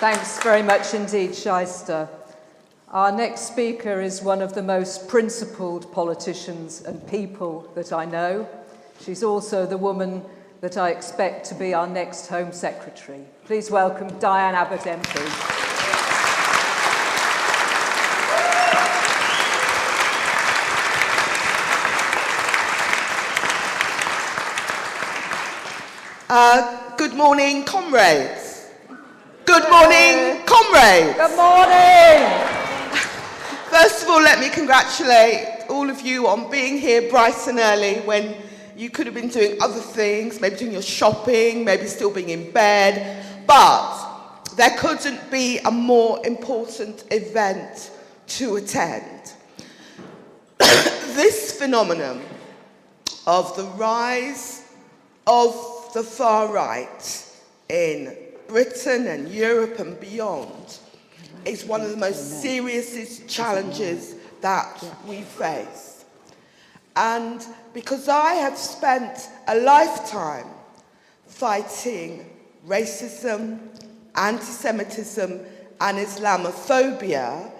Thanks very much indeed, Shyster. Our next speaker is one of the most principled politicians and people that I know. She's also the woman that I expect to be our next Home Secretary. Please welcome Diane Abbott MP. Good morning, comrades. Good morning, comrades. Good morning. First of all, let me congratulate all of you on being here bright and early when you could have been doing other things, maybe doing your shopping, maybe still being in bed, but there couldn't be a more important event to attend. This phenomenon of the rise of the far right in Britain and Europe and beyond is one of the most serious challenges that we face. And because I have spent a lifetime fighting racism, anti-Semitism and Islamophobia,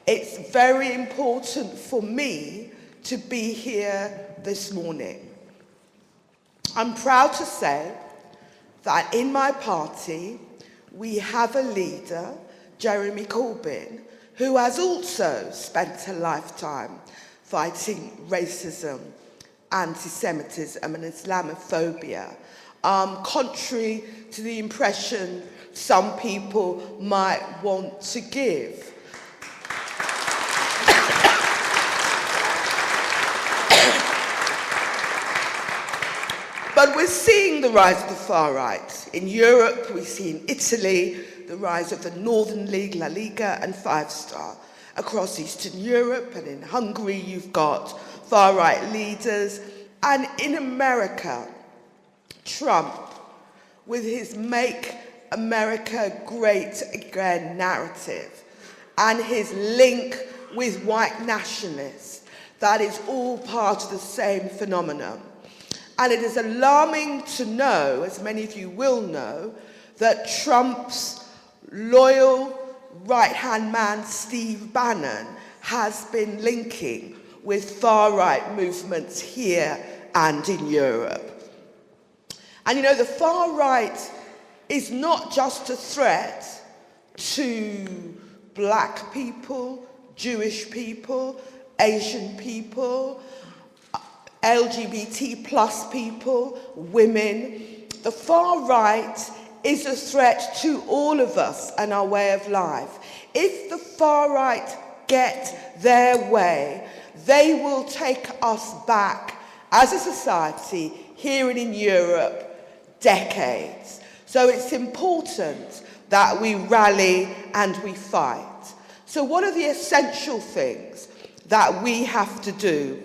it's very important for me to be here this morning. I'm proud to say that in my party, we have a leader, Jeremy Corbyn, who has also spent a lifetime fighting racism, anti-Semitism and Islamophobia, contrary to the impression some people might want to give. But we're seeing the rise of the far right. In Europe, we see in Italy the rise of the Northern League, La Liga and Five Star. Across Eastern Europe and in Hungary, you've got far right leaders. And in America, Trump, with his Make America Great Again narrative and his link with white nationalists, that is all part of the same phenomenon. And it is alarming to know, as many of you will know, that Trump's loyal right-hand man, Steve Bannon, has been linking with far-right movements here and in Europe. And you know, the far right is not just a threat to black people, Jewish people, Asian people, LGBT plus people, women. The far right is a threat to all of us and our way of life. If the far right get their way, they will take us back as a society here and in Europe decades. So it's important that we rally and we fight. So what are the essential things that we have to do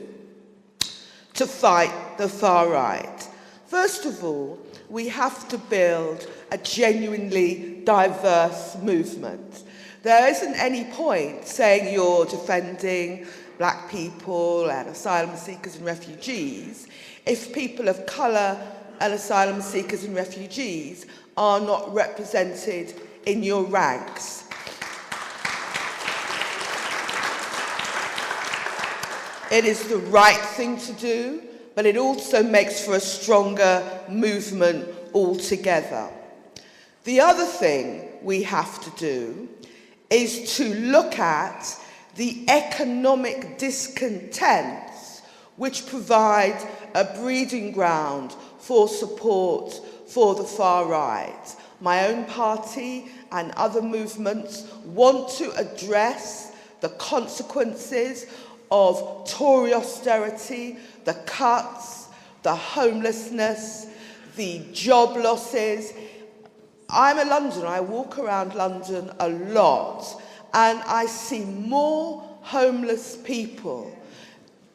to fight the far right? First of all, we have to build a genuinely diverse movement. There isn't any point saying you're defending black people and asylum seekers and refugees if people of colour and asylum seekers and refugees are not represented in your ranks. It is the right thing to do, but it also makes for a stronger movement altogether. The other thing we have to do is to look at the economic discontents which provide a breeding ground for support for the far right. My own party and other movements want to address the consequences of Tory austerity, the cuts, the homelessness, the job losses. I'm a Londoner, I walk around London a lot, and I see more homeless people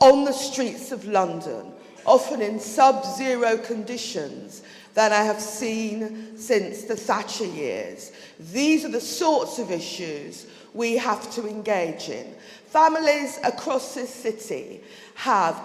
on the streets of London, often in sub-zero conditions, than I have seen since the Thatcher years. These are the sorts of issues we have to engage in. Families across this city have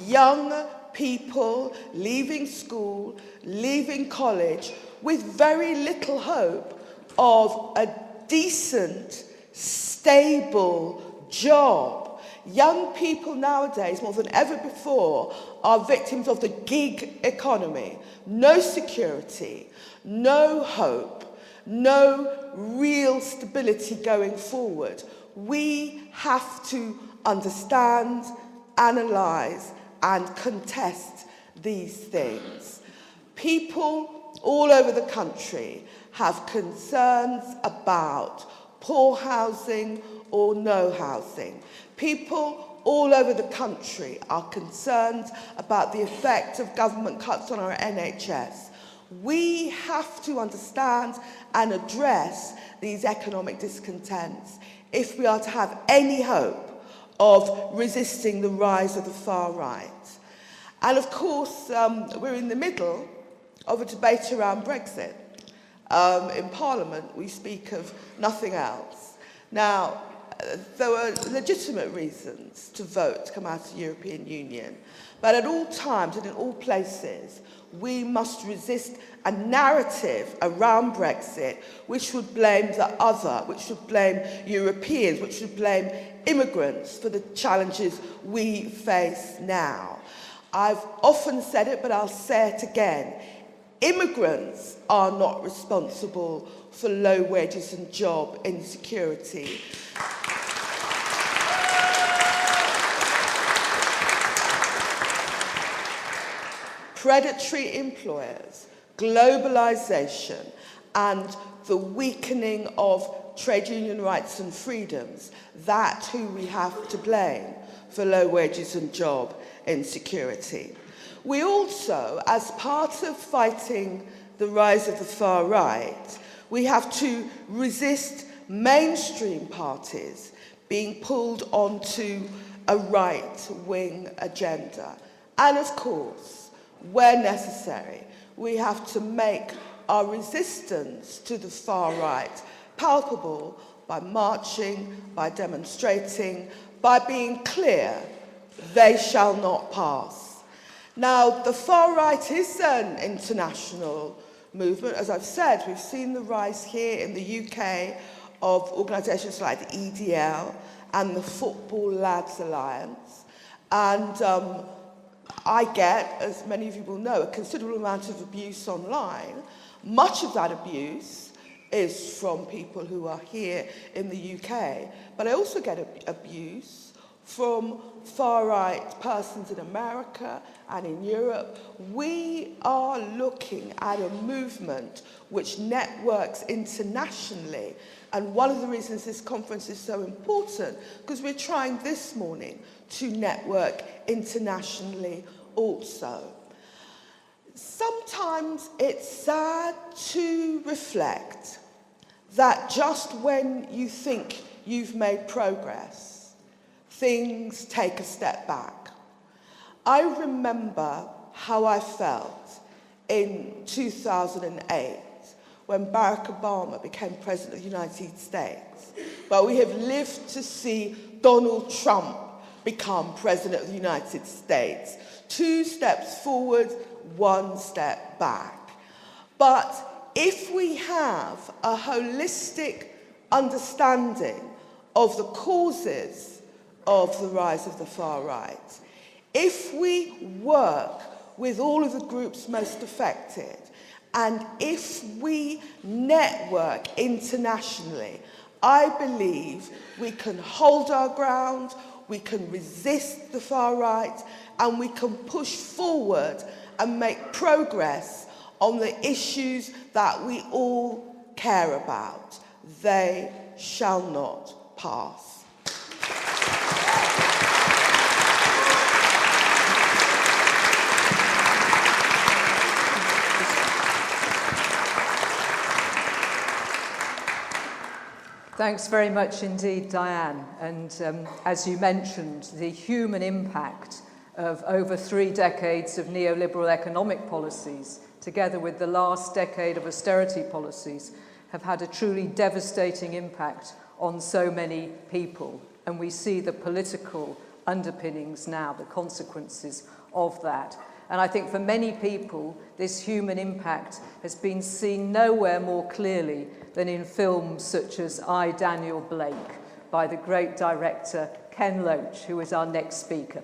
young people leaving school, leaving college, with very little hope of a decent, stable job. Young people nowadays, more than ever before, are victims of the gig economy. No security, no hope, no real stability going forward. We have to understand, analyse and contest these things. People all over the country have concerns about poor housing or no housing. People all over the country are concerned about the effect of government cuts on our NHS. We have to understand and address these economic discontents if we are to have any hope of resisting the rise of the far right. And of course, we're in the middle of a debate around Brexit. In Parliament, we speak of nothing else. Now, there were legitimate reasons to vote to come out of the European Union, but at all times and in all places, we must resist a narrative around Brexit which would blame the other, which would blame Europeans, which would blame immigrants for the challenges we face now. I've often said it, but I'll say it again. Immigrants are not responsible for low wages and job insecurity. Predatory employers, globalisation, and the weakening of trade union rights and freedoms, that's who we have to blame for low wages and job insecurity. We also, as part of fighting the rise of the far right, we have to resist mainstream parties being pulled onto a right-wing agenda. And of course, where necessary, we have to make our resistance to the far right palpable by marching, by demonstrating, by being clear, they shall not pass. Now, the far right is an international movement. As I've said, we've seen the rise here in the UK of organisations like the EDL and the Football Lads Alliance. And I get, as many of you will know, a considerable amount of abuse online. Much of that abuse is from people who are here in the UK. But I also get abuse from far-right persons in America and in Europe. We are looking at a movement which networks internationally. And one of the reasons this conference is so important, because we're trying this morning to network internationally also. Sometimes it's sad to reflect that just when you think you've made progress, things take a step back. I remember how I felt in 2008 when Barack Obama became President of the United States. But we have lived to see Donald Trump become President of the United States. 2 steps forward, 1 step back. But if we have a holistic understanding of the causes of the rise of the far right, if we work with all of the groups most affected, and if we network internationally, I believe we can hold our ground, we can resist the far right, and we can push forward and make progress on the issues that we all care about. They shall not pass. Thanks very much indeed, Diane. And as you mentioned, the human impact of over 3 decades of neoliberal economic policies, together with the last decade of austerity policies, have had a truly devastating impact on so many people. And we see the political underpinnings now, the consequences of that. And I think for many people, this human impact has been seen nowhere more clearly than in films such as I, Daniel Blake, by the great director Ken Loach, who is our next speaker.